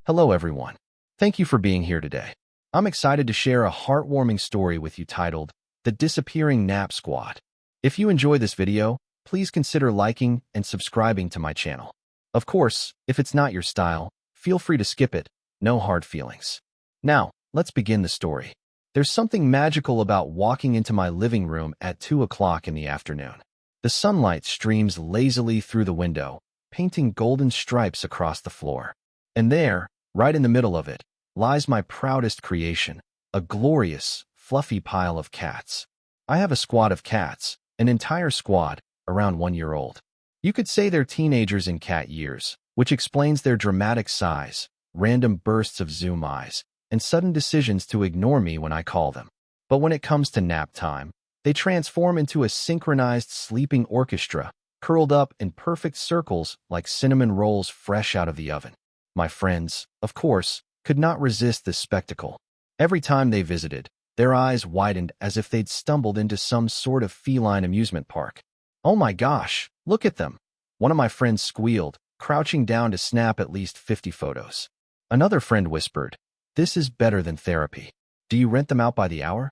Hello everyone. Thank you for being here today. I'm excited to share a heartwarming story with you titled, The Disappearing Nap Squad. If you enjoy this video, please consider liking and subscribing to my channel. Of course, if it's not your style, feel free to skip it, no hard feelings. Now, let's begin the story. There's something magical about walking into my living room at 2 o'clock in the afternoon. The sunlight streams lazily through the window, painting golden stripes across the floor. And there, right in the middle of it, lies my proudest creation, a glorious, fluffy pile of cats. I have a squad of cats, an entire squad, around 1 year old. You could say they're teenagers in cat years, which explains their dramatic size, random bursts of zoom eyes, and sudden decisions to ignore me when I call them. But when it comes to nap time, they transform into a synchronized sleeping orchestra, curled up in perfect circles like cinnamon rolls fresh out of the oven. My friends, of course, could not resist this spectacle. Every time they visited, their eyes widened as if they'd stumbled into some sort of feline amusement park. "Oh my gosh, look at them!" One of my friends squealed, crouching down to snap at least 50 photos. Another friend whispered, "This is better than therapy. Do you rent them out by the hour?"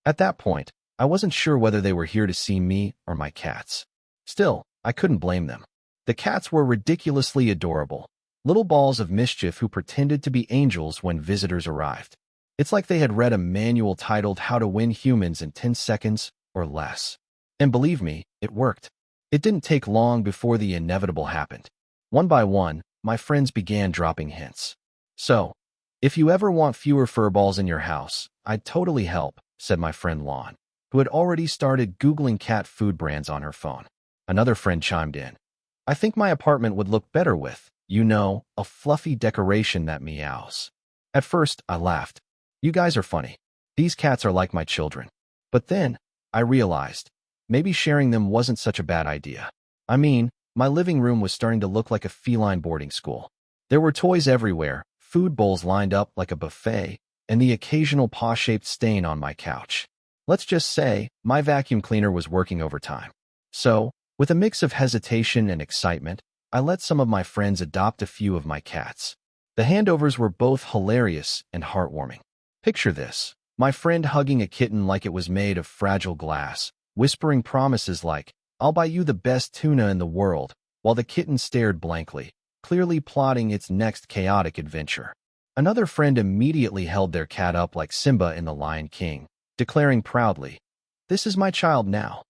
At that point, I wasn't sure whether they were here to see me or my cats. Still, I couldn't blame them. The cats were ridiculously adorable, little balls of mischief who pretended to be angels when visitors arrived. It's like they had read a manual titled How to Win Humans in 10 Seconds or Less. And believe me, it worked. It didn't take long before the inevitable happened. One by one, my friends began dropping hints. "So, if you ever want fewer furballs in your house, I'd totally help," said my friend Lon, who had already started Googling cat food brands on her phone. Another friend chimed in. "I think my apartment would look better with, a fluffy decoration that meows." At first, I laughed. You guys are funny. These cats are like my children. But then, I realized, maybe sharing them wasn't such a bad idea. I mean, my living room was starting to look like a feline boarding school. There were toys everywhere, food bowls lined up like a buffet, and the occasional paw-shaped stain on my couch. Let's just say, my vacuum cleaner was working overtime. So, with a mix of hesitation and excitement, I let some of my friends adopt a few of my cats. The handovers were both hilarious and heartwarming. Picture this, my friend hugging a kitten like it was made of fragile glass, whispering promises like, "I'll buy you the best tuna in the world," while the kitten stared blankly, clearly plotting its next chaotic adventure. Another friend immediately held their cat up like Simba in The Lion King, declaring proudly, "This is my child now."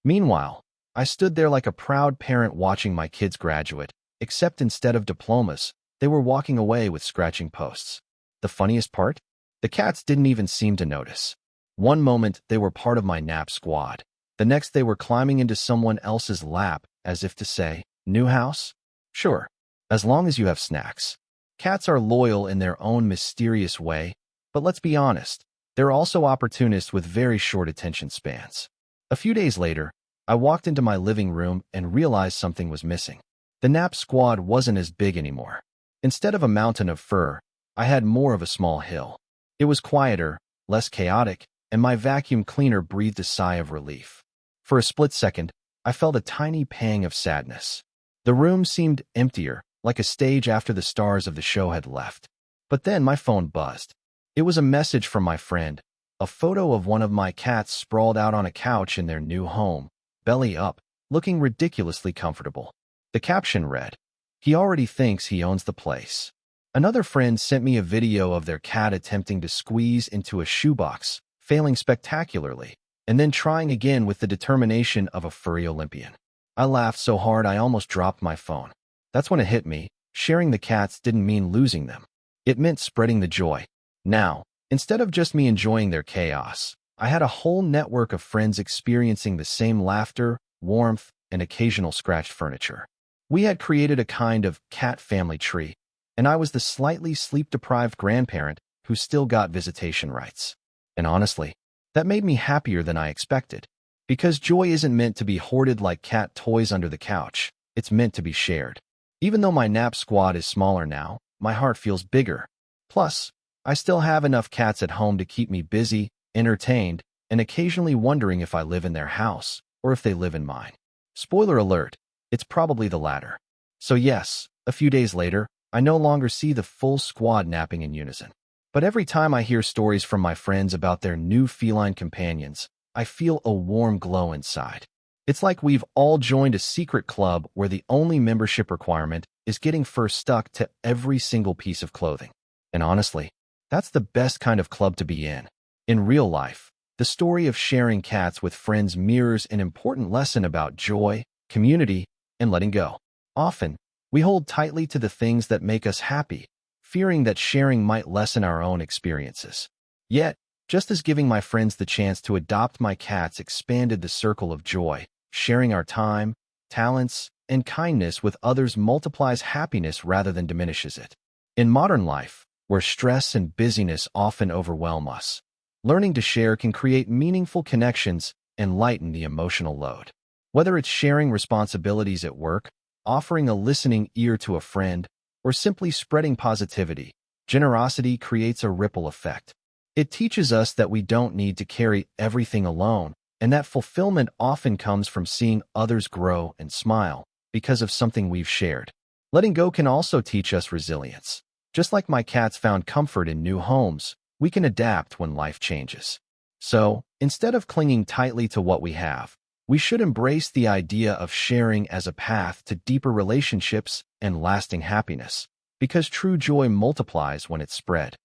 Meanwhile, I stood there like a proud parent watching my kids graduate, except instead of diplomas, they were walking away with scratching posts. The funniest part? The cats didn't even seem to notice. One moment, they were part of my nap squad. The next, they were climbing into someone else's lap, as if to say, "New house? Sure, as long as you have snacks." Cats are loyal in their own mysterious way, but let's be honest, they're also opportunists with very short attention spans. A few days later, I walked into my living room and realized something was missing. The nap squad wasn't as big anymore. Instead of a mountain of fur, I had more of a small hill. It was quieter, less chaotic, and my vacuum cleaner breathed a sigh of relief. For a split second, I felt a tiny pang of sadness. The room seemed emptier, like a stage after the stars of the show had left. But then my phone buzzed. It was a message from my friend, a photo of one of my cats sprawled out on a couch in their new home, belly up, looking ridiculously comfortable. The caption read, "He already thinks he owns the place." Another friend sent me a video of their cat attempting to squeeze into a shoebox, failing spectacularly, and then trying again with the determination of a furry Olympian. I laughed so hard I almost dropped my phone. That's when it hit me. Sharing the cats didn't mean losing them. It meant spreading the joy. Now, instead of just me enjoying their chaos, I had a whole network of friends experiencing the same laughter, warmth, and occasional scratched furniture. We had created a kind of cat family tree, and I was the slightly sleep-deprived grandparent who still got visitation rights. And honestly, that made me happier than I expected. Because joy isn't meant to be hoarded like cat toys under the couch, it's meant to be shared. Even though my nap squad is smaller now, my heart feels bigger. Plus, I still have enough cats at home to keep me busy, entertained, and occasionally wondering if I live in their house or if they live in mine. Spoiler alert, it's probably the latter. So yes, a few days later, I no longer see the full squad napping in unison. But every time I hear stories from my friends about their new feline companions, I feel a warm glow inside. It's like we've all joined a secret club where the only membership requirement is getting fur stuck to every single piece of clothing. And honestly, that's the best kind of club to be in. In real life, the story of sharing cats with friends mirrors an important lesson about joy, community, and letting go. Often, we hold tightly to the things that make us happy, fearing that sharing might lessen our own experiences. Yet, just as giving my friends the chance to adopt my cats expanded the circle of joy, sharing our time, talents, and kindness with others multiplies happiness rather than diminishes it. In modern life, where stress and busyness often overwhelm us, learning to share can create meaningful connections and lighten the emotional load. Whether it's sharing responsibilities at work, offering a listening ear to a friend, or simply spreading positivity, generosity creates a ripple effect. It teaches us that we don't need to carry everything alone, and that fulfillment often comes from seeing others grow and smile because of something we've shared. Letting go can also teach us resilience. Just like my cats found comfort in new homes, we can adapt when life changes. So, instead of clinging tightly to what we have, we should embrace the idea of sharing as a path to deeper relationships and lasting happiness, because true joy multiplies when it's spread.